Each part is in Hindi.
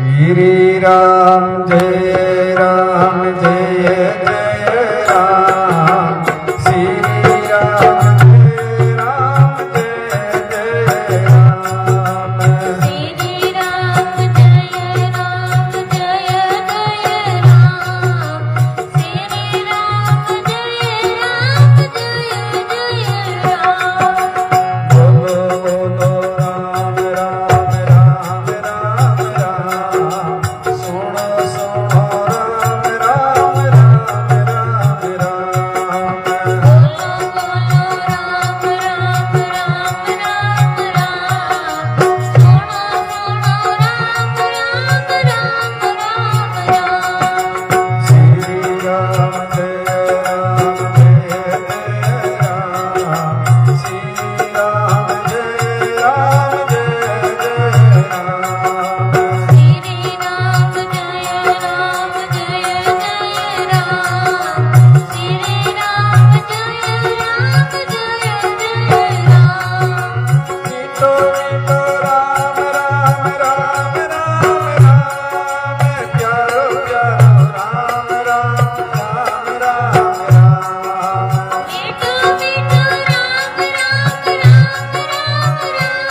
श्री राम जय राम जय जय राम श्री राम जय राम जय जय राम श्री राम जय राम जय जय राम श्री राम जय राम जय जय राम बोलो बोलो राम राम राम राम राम सुनो सुनो राम राम राम राम राम बोलो बोलो राम राम राम राम राम सुनो सुनो राम राम राम राम राम श्री राम जय राम जय जय राम श्री राम जय राम जय जय राम श्री राम जय राम जय जय राम श्री राम जय राम जय जय राम मीठो मीठो राम राम राम राम राम प्यारो प्यारो राम राम राम राम राम मीठो मीठो राम राम राम राम राम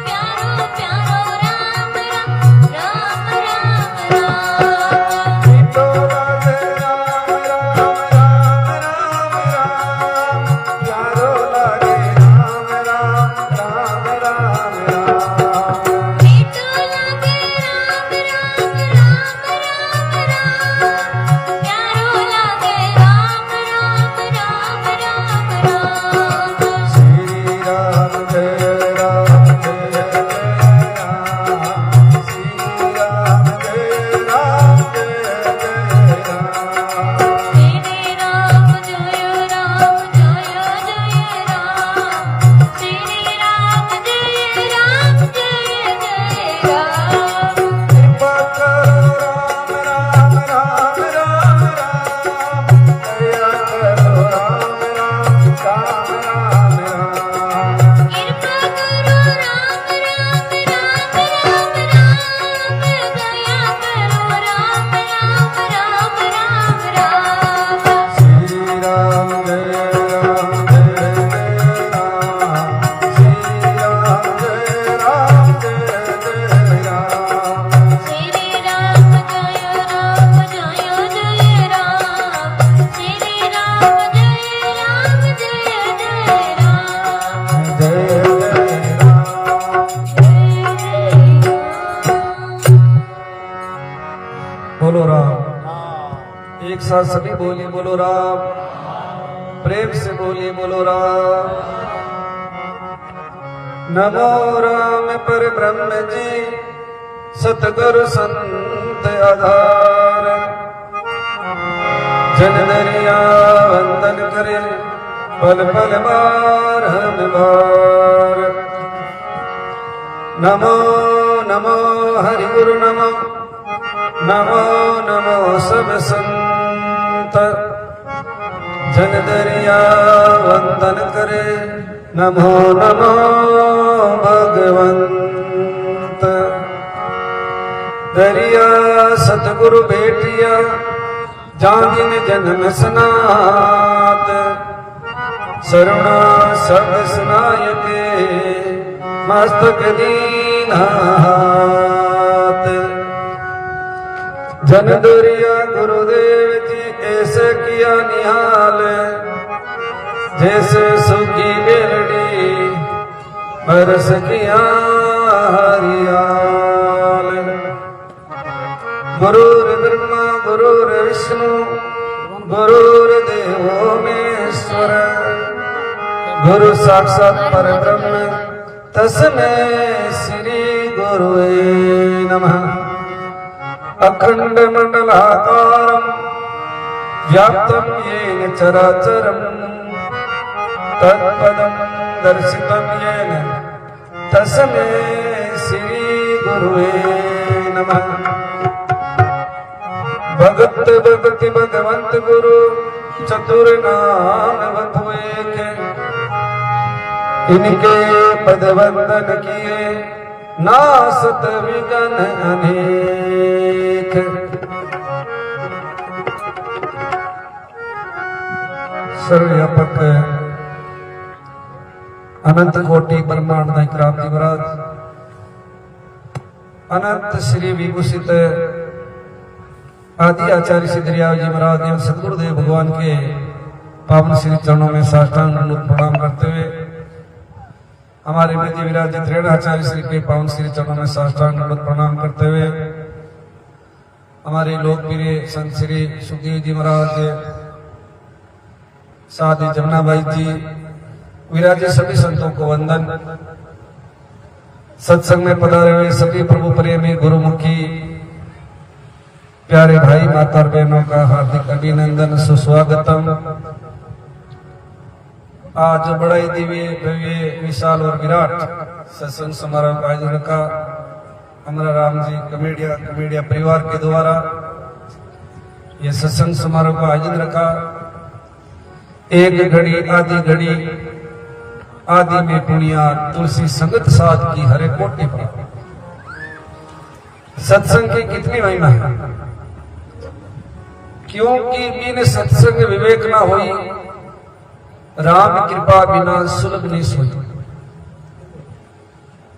प्यारो प्यारो राम राम राम राम राम मीठो लागे राम राम राम राम राम प्यारो लागे राम राम राम राम राम मीठो लागे राम राम राम राम राम प्यारो लागे राम राम राम राम राम श्री राम जय राम जय जय राम श्री राम जय राम जय जय राम श्री राम जय राम जय जय राम श्री राम जय राम जय जय राम कृपा करो राम राम राम राम राम दया करो राम राम राम राम राम कृपा करो राम राम राम राम राम दया करो राम राम राम राम राम श्री राम जय राम जय जय राम श्री राम जय राम जय जय राम श्री राम जय राम जय जय राम श्री राम जय राम जय जय राम जय जय राम जय जय राम बोलो राम एक साथ सभी बोलिए बोलो राम प्रेम से बोलिए बोलो राम नमो राम पर ब्रह्म जी सतगुरु संत आधार जन दरिया वंदन करे पल पल बार हम बार नमो नमो हरि गुरु नमो नमो नमो सब संत जन दरिया वंदन करे नमो नमो भगवंत दरिया सतगुरु भेटिया जागिन जन्म सनात सरुणा सब सुनायके मस्तक दीन हाथ जन दुरिया गुरुदेव जी ऐसे किया निहाल जैसे सुखी बेलड़ी बरस किया हरियाल गुरुर ब्रह्मा गुरुर विष्णु गुरुर्देवो महेश्वर गुरु साक्षात परब्रह्म तस्मै श्री गुरुवे नमः अखंड मंडलाकारं व्याप्तं येन चराचरं तत्पदं दर्शितं येन तस्मै श्री गुरुवे नमः भगत भगति भगवंत गुरु चतुर नाम बधु एक इनके पद वंदन किए नासत विघ्न अनेक। सर्वव्यापक अनंत कोटि ब्रह्मांड नायक राम जी महाराज, अनंत श्री विभूषित आदि आचार्य श्री दरियाव जी महाराज एवं सदगुरुदेव भगवान के पावन श्री चरणों में साष्टांग दंडवत प्रणाम करते हुए, हमारे मध्य विराजित रेणाचार्य श्री के पावन श्री चरणों में साष्टांग दंडवत प्रणाम करते हुए, हमारे लोकप्रिय संत श्री सुखदेव जी महाराज, साथ ही जमुनाबाई जी, विराजित सभी संतों को वंदन। सत्संग में पधारे हुए सभी प्रभु प्रेमी गुरुमुखी प्यारे भाई माता और बहनों का हार्दिक अभिनंदन, सुस्वागतम। आज बड़ा ही दिव्य भव्य विशाल और विराट सत्संग समारोह का आयोजन का हमारा राम जी कमेडिया परिवार के द्वारा यह सत्संग समारोह का आयोजन रखा। एक घड़ी आदि में पुनिया तुलसी संगत साध की हरे कोटि पर। सत्संग की कितनी महिमा है, क्योंकि बिन सत्संग विवेक ना होई, राम कृपा बिना सुलभ नहीं सोई।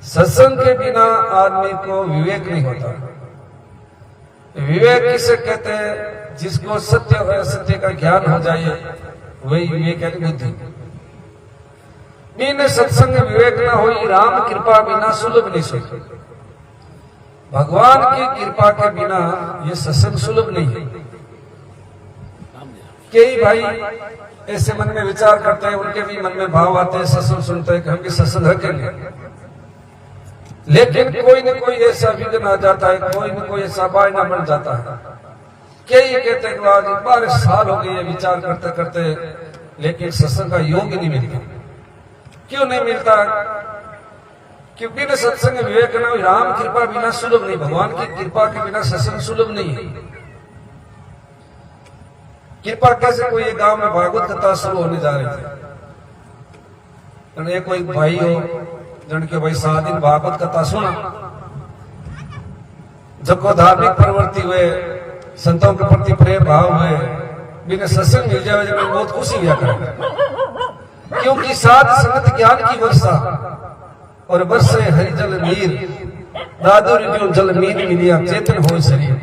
सत्संग के बिना आदमी को विवेक नहीं होता। विवेक किसे कहते हैं? जिसको सत्य और असत्य का ज्ञान हो जाए वही विवेक है, बुद्धि। बिन सत्संग विवेक न होई, राम कृपा बिना सुलभ नहीं सोई। भगवान की कृपा के बिना ये सत्संग सुलभ नहीं है। कई भाई ऐसे मन में विचार करते हैं, उनके भी मन में भाव आते हैं, सत्संग सुनते हैं कि हम भी सत्संग रखेंगे, लेकिन कोई न कोई ऐसा विघ्न आ जाता है, कोई न कोई ऐसा बायना बन जाता है। कई कहते हैं कि आज 12 साल हो गए विचार करते करते, लेकिन सत्संग का योग नहीं मिलता। क्यों नहीं मिलता? क्योंकि बिना सत्संग विवेक न होई, राम कृपा बिना सुलभ नहीं। भगवान की कृपा के बिना सत्संग सुलभ नहीं है। कृपा कैसे? कोई एक गांव में भागवत कथा शुरू होने जा रही थी, एक कोई भाई हो जन के भाई 7 दिन भागवत कथा सुना, जब को धार्मिक प्रवृत्ति हुए, संतों के प्रति प्रेम भाव हुए, बिना सत्संग मिल जाए जब बहुत खुशी हुआ करे। क्योंकि साध संगत ज्ञान की वर्षा और वर्षे हरिजल नीर, दादुर जो जल मीर मिलिया चेतन हो शरीर।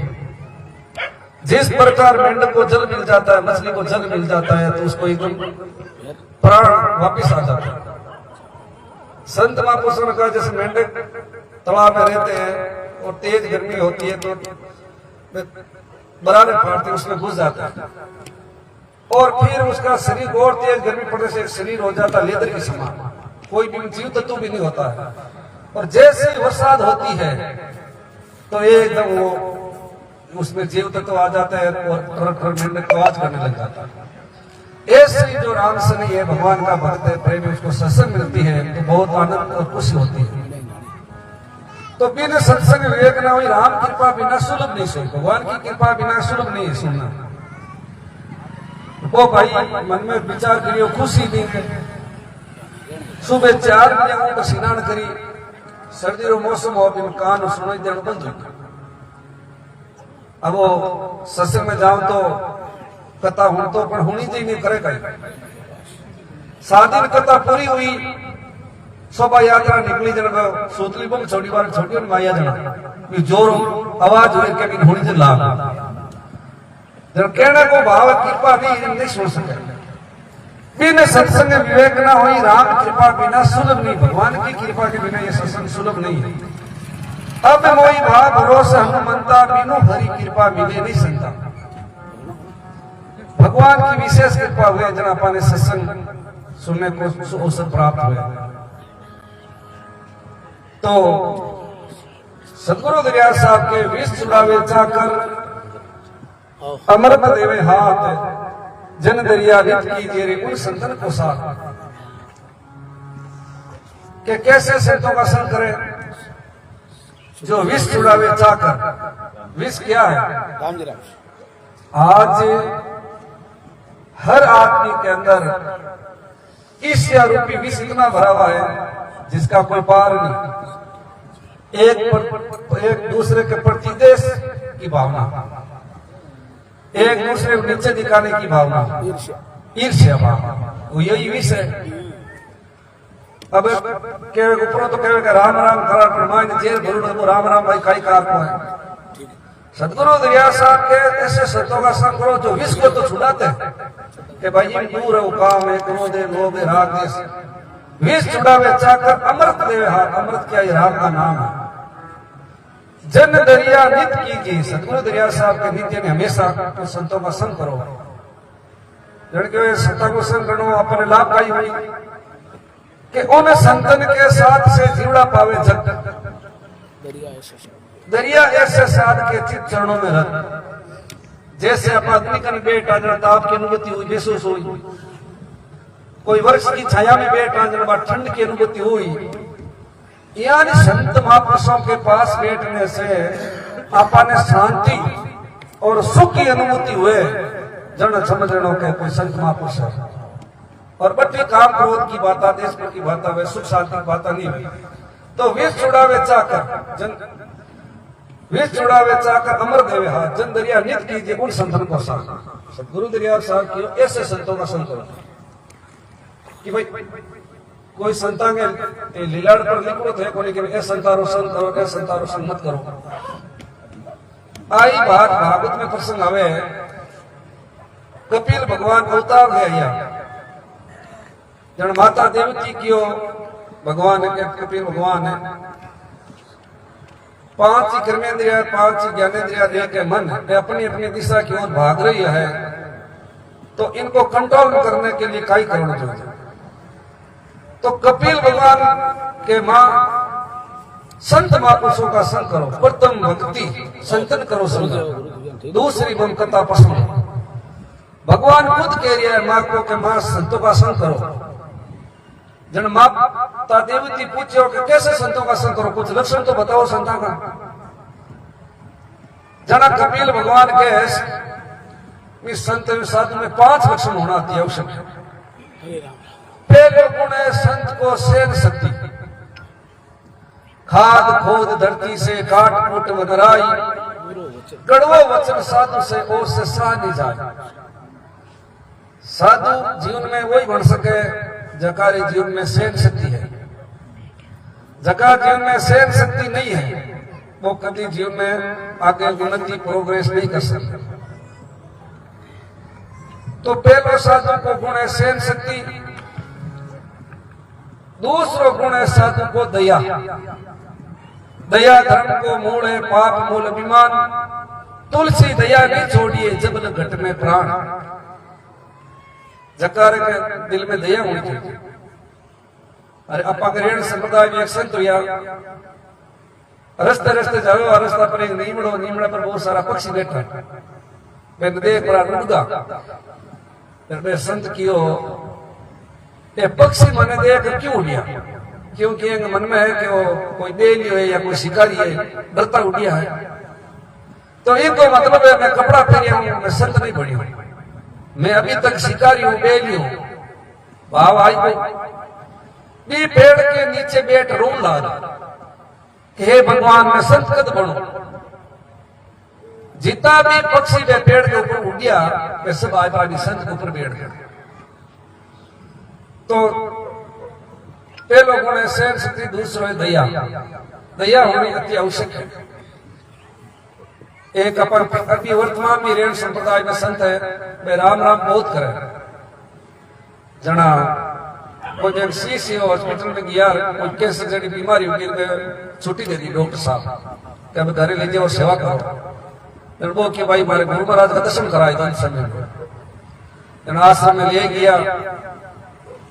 जिस प्रकार मेंढक को जल मिल जाता है, मछली को जल मिल जाता है, तो उसको एकदम प्राण वापिस आ जाता है। संत महापुरुषों ने कहा जैसे मेंढक तालाब में रहते हैं और तेज गर्मी होती है तो बराबर फाड़ते उसमें घुस जाता है, और फिर उसका शरीर और तेज गर्मी पड़ने से शरीर हो जाता लेदर के समान, कोई भी जीव तत्व भी नहीं होता है। और जैसे ही बरसात होती है तो एकदम वो उसमें जीव तत्व आ जाता है और मेंढक आवाज करने लग जाता है। ऐसे जो राम से नहीं है, भगवान का भक्त है, प्रेमी, उसको सत्संग मिलती है तो बहुत आनंद और खुशी होती है। तो बिना सत्संग विवेक ना हुई, राम कृपा बिना सुलभ नहीं सोई। भगवान की कृपा बिना सुलभ नहीं सुनना। वो भाई मन में विचार करियो, खुशी नहीं है। सुबह 4 बजे को स्नान करी, सर्दी रो मौसम हो, कान सुनाई देना बंद हो। अब वो सत्संग में जाओ तो कथा हूं तो पण होनी चाहिए, करे कहीं 7 दिन कथा पूरी हुई, शोभा यात्रा निकली, जन सोतली बम छोटी बार छोटी माया जना जोर आवाज हुई के भी होनी चाहिए लाभ। जन कहने को भाव कृपा नहीं सुन सके। बिना सत्संग विवेक ना हुई, राम कृपा बिना सुलभ नहीं। भगवान की कृपा के बिना ये सत्संग सुलभ नहीं है। अब मोई भाव भरोसा हनुमंता, बिनु हरि कृपा मिले नहीं संता। भगवान की विशेष कृपा हुए जन अपने सत्संग सुनने को अवसर प्राप्त हुए। तो सदगुरु दरिया साहब के विष चुड़ावे चाकर, अमृत देवे हाथ, जन दरिया रित कीजिए रे उन संतन को साथ। के कैसे संतों का संग करें? जो विष चुड़ावे चाकर। विष क्या है? आज हर आदमी के अंदर ईर्ष्या रूपी विष इतना भरा हुआ है जिसका कोई पार नहीं। एक दूसरे के प्रति देश की भावना, एक दूसरे को नीचे दिखाने की भावना, ईर्ष्या भाव, वो यही विषय। अब के ऊपर तो कहे राम राम करा पर मान जेल भरू राम राम भाई खाई कार को है। सदगुरु दरिया साहब के ऐसे संतों का संग करो जो विष को तो छुड़ाते हैं कि भाई ये दूर है, काम है, क्रोध है, लोभ है, राग है, विष छुड़ावे चाकर अमृत देवे हाथ। अमृत क्या, ये राम का नाम है। जन दरिया नित कीजिए, सदगुरु दरिया साहब के नित्य ने हमेशा तो संतों का संग करो। लड़के संतों को संग करो अपने लाभदायी हुई कि उन संतन के साथ से जीवड़ा पावे जग। दरिया ऐसे साध के चित चरणों में रख, जैसे अपना आदमी का बेट आ जाता आपकी अनुभूति हुई, महसूस हुई। कोई वृक्ष की छाया में बैठ आ जाने बाद ठंड की अनुभूति हुई। यानी संत महापुरुषों के पास बैठने से आपने शांति और सुख की अनुभूति हुए। जन समझनो के कोई संत महापुरुष है और बच्चे काम क्रोध की बात, देश पर की बात, वे सुख शांति की बात नहीं हुई। तो विष छुड़ावे चाकर विष छुड़ावे चाकर अमर देवे हाथ। जन दरिया नित कीजिए उन संतन को साथ। सदगुरु दरिया साहब की ऐसे संतों का संग करो कि भाई कोई संता के लीलाड़ पर लिखो थे कोई कि ए संतारो संग करो, ए संतारो संग मत करो। आई बात भागवत में प्रसंग आवे, कपिल भगवान अवतार ले आया। जन माता देवती की भगवान के कपिल भगवान है। 5 ही कर्मेंद्रिया, 5 ही ज्ञानेंद्रिया दे के मन अपनी अपनी दिशा की ओर भाग रही है। तो इनको कंट्रोल करने के लिए क्या करना चाहिए? तो कपिल भगवान के मां संत महापुरुषों का संग करो। प्रथम भक्ति संतन करो संग, दूसरी बम कथा पसंद। भगवान खुद कह रही है मां को के मां संतों का संग करो। जन माता देवती पूछो कि कैसे संतों का संग करो, कुछ लक्षण तो बताओ संतों का। जना कपिल भगवान के संत साधु में 5 लक्षण होना अति आवश्यक है। पहले गुण है संत को सहन शक्ति। खाद खोद धरती से काट कूट मदराई, कड़वो वचन साधु से और से सह नहीं जाए। साधु जीवन में वही बन सके जकारी जीवन में सहन शक्ति है। जका जीवन में सहन शक्ति नहीं है वो कभी जीवन में आगे उन्नति प्रोग्रेस नहीं कर सकते। तो पहले साधु को गुण है सहन शक्ति। दूसरा गुण है साधु को दया। दया धर्म को मूल है, पाप मूल अभिमान। तुलसी दया नहीं छोड़िए जब घट में प्राण। जकार के दिल में दया होनी चाहिए। अरे अपा ग्रहण संप्रदाय में एक संत हुआ, रस्ते रस्ते जाओ, रास्ता पर एक नीमड़ा पर बहुत सारा पक्षी बैठा। मैंने देख बड़ा रुकदा, फिर संत कियो ये पक्षी मैंने देख क्यों उड़िया? क्योंकि एक मन में है कि वो कोई बेली है या कोई शिकारी है, डरता उड़िया है। तो इनको मतलब है मैं कपड़ा पहनिया हूं, मैं संत नहीं बनी हूं, मैं अभी तक शिकारी हूं, बेली हूं। भाव आई को भी पेड़ के नीचे बैठ रो ला कि हे भगवान मैं संत कद बनूं। जितना भी पक्षी वे पेड़ के ऊपर उड़ गया वे सब आज संत के ऊपर बैठ गए। तो पहले गुण है सहन शक्ति, दूसरा है दया। दया होनी अति आवश्यक है। एक अपन अभी वर्तमान में रेण संप्रदाय में संत है वे राम राम बहुत करे। जना कोई जब सीसी हॉस्पिटल में गया, कोई कैंसर जड़ी बीमारी होगी, छुट्टी दे दी डॉक्टर साहब कि अब घर ले जाओ सेवा करो। वो कि भाई हमारे गुरु महाराज का दर्शन कराए दो समय में। आश्रम में ले गया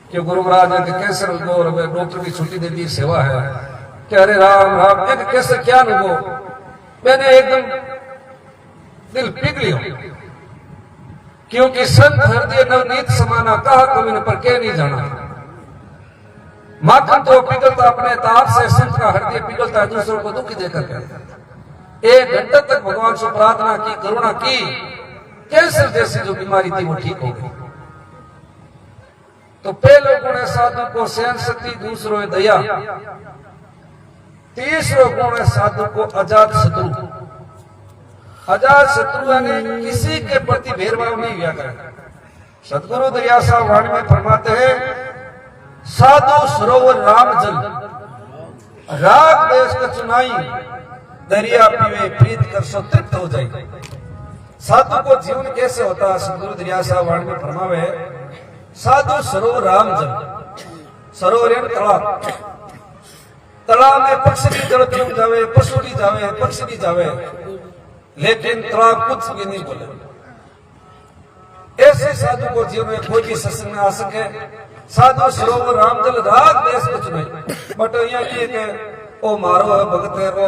कि गुरु महाराज के कैंसर और डॉक्टर की छुट्टी दे दी, सेवा है। कि अरे राम राम एक कैंसर क्या नुगो, मैंने एकदम दिल पिघली हो। क्योंकि संत हृदय नवनीत समाना कहा कभी पर के नहीं जाना। माखन तो पिघलता अपने ताप से, संत का हृदय पिघलता है दूसरों को दुखी देकर। 1 घंटे तक भगवान से प्रार्थना की, करुणा की, कैंसर जैसी जो बीमारी थी वो ठीक हो गई। तो पहले गुण है साधु को सहन शक्ति, दूसरों है दया। तीसरो गुण है साधु को अजात शत्रु। अजात शत्रु यानी किसी के प्रति भेदभाव नहीं किया करे। सदगुरु दरिया साहब वाणी में फरमाते हैं, साधु सरोवर राम जल, राग देश का चुनाई, दरिया पीवे प्रीत कर सो तृप्त हो जाए। साधु को जीवन कैसे होता है? सदगुरु दरिया साहब वाणी में फरमावे, साधु सरोवर राम जल, सरोवर यानी तालाब, तालाब में पक्षी भी जल पी जावे, पशु भी जावे, पक्षी भी जावे, लेकिन तालाब कुछ भी नहीं बोले। ऐसे साधु को जीवन में कोई भी सत्संग में आ सके। साधु सरोवर राम जल, राग देश कुछ नहीं। बट यहाँ ये के ओ मारो है, भगत है, वो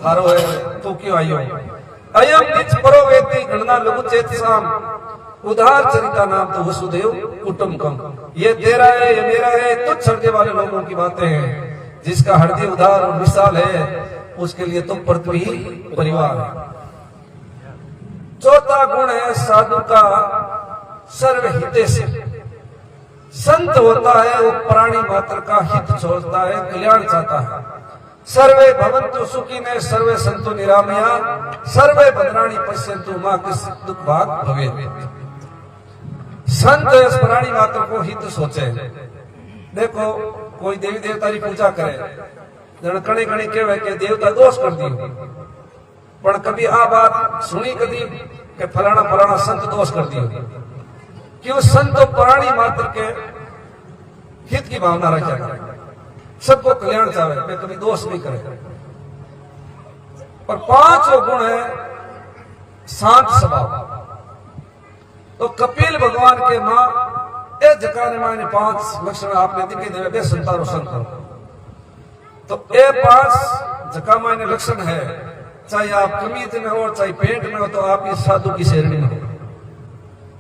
थारो है, तू क्यों आयो? अयम निच परो वेती गणना लघु चेत साम, उधार चरिता नाम तो वसुदेव कुटुंबकम। ये तेरा है, ये मेरा है, तुच्छ हृदय वाले लोगों की बातें हैं। जिसका हृदय उधार और विशाल है, उसके लिए तुम पृथ्वी ही परिवार है। चौथा गुण है साधु का सर्वहिते से। संत होता है वो प्राणी मात्र का हित सोचता है, कल्याण चाहता है। सर्वे भवन्तु सुखिनः सर्वे सन्तु निरामया सर्वे भद्राणि पश्यन्तु मा कश्चित् दुःख भाग् भवेत्। संत इस प्राणी मात्र को हित सोचे। देखो कोई देवी देवता की पूजा करे, जन कणे कणे कहे कि देवता दोष कर दियो, पर कभी आ बात सुनी कभी कि फलाना फलाना संत दोष कर दियो। क्यों? संत प्राणी मात्र के हित की भावना रखा करे, सबको कल्याण चाहे, वे कभी दोष नहीं करे। और पांचवा गुण है शांत स्वभाव। तो कपिल भगवान के मां ए जकाने माने 5 लक्षण आपने दिखे देवे बे संतारो संकर। तो ए 5 जका माने लक्षण है, चाहे आप कमीज में हो चाहे पेंट में हो, तो आप इस साधु की शेरणी में हो।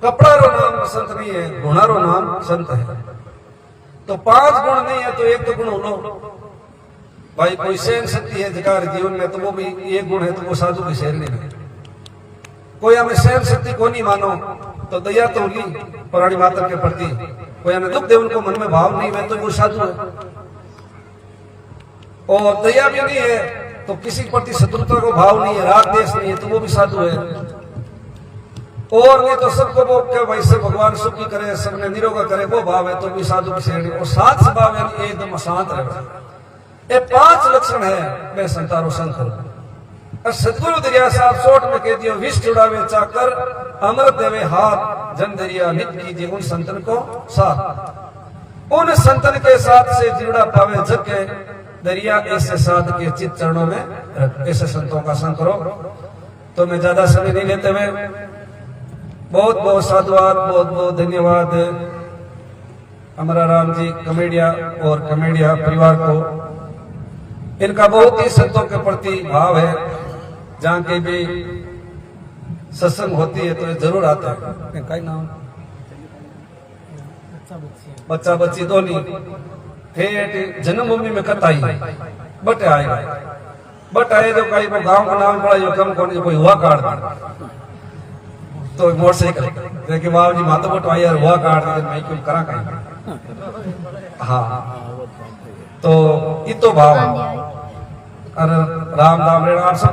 कपड़ा रो नाम संत नहीं है, गुणा रो नाम संत है। तो 5 गुण नहीं है तो एक तो गुण लो भाई। कोई सहन शक्ति है जकार जीवन में, तो वो भी एक गुण है, तो वो साधु की शेरणी में। कोई हमें सहन शक्ति को नहीं मानो तो दया तो ली प्राणी मात्र के प्रति। कोई हमें दुख दे उनको मन में भाव नहीं है तो वो साधु है। और दया भी नहीं है तो किसी प्रति शत्रुता को भाव नहीं है, राग देश नहीं है, तो वो भी साधु है। और नहीं तो सबको वो क्या भाई सब भगवान सुखी करे, सबने निरोगा करे, वो भाव है, तो भी साधु की श्रेणी। और सात स्वभाव है एकदम शांत रहे। ये 5 लक्षण है मैं संतारो संत हूं। सदगुरु दरिया साहब सोट में कह दियो, विष चुड़ावे चाकर अमृत देवे हाथ, जन दरिया नित कीजिए उन संतन को साथ। उन संतन के साथ से जुड़ा पावे जग के दरिया, ऐसे साध के चित चरणों में ऐसे संतों का संग करो। तो मैं ज्यादा समय नहीं लेते हुए बहुत बहुत साधुवाद, बहुत बहुत धन्यवाद हमारा राम जी कमेडिया और कमेडिया परिवार को। इनका बहुत ही संतों के प्रति भाव है। जहाँ के भी सत्संग होती है तो ये जरूर आता है। क्या नाम? बच्चा बच्ची दोनों ठेठ जन्मभूमि में कताई बट आएगा, बट आए जो कहीं को गांव का नाम पड़ा, जो कम कौन कोई हुआ काट तो मोटरसाइकिल देखिए बाबू जी माता बट आया हुआ काट मैं क्यों करा कहीं। हाँ तो ये तो भाव। अरे राम राम रे राम सब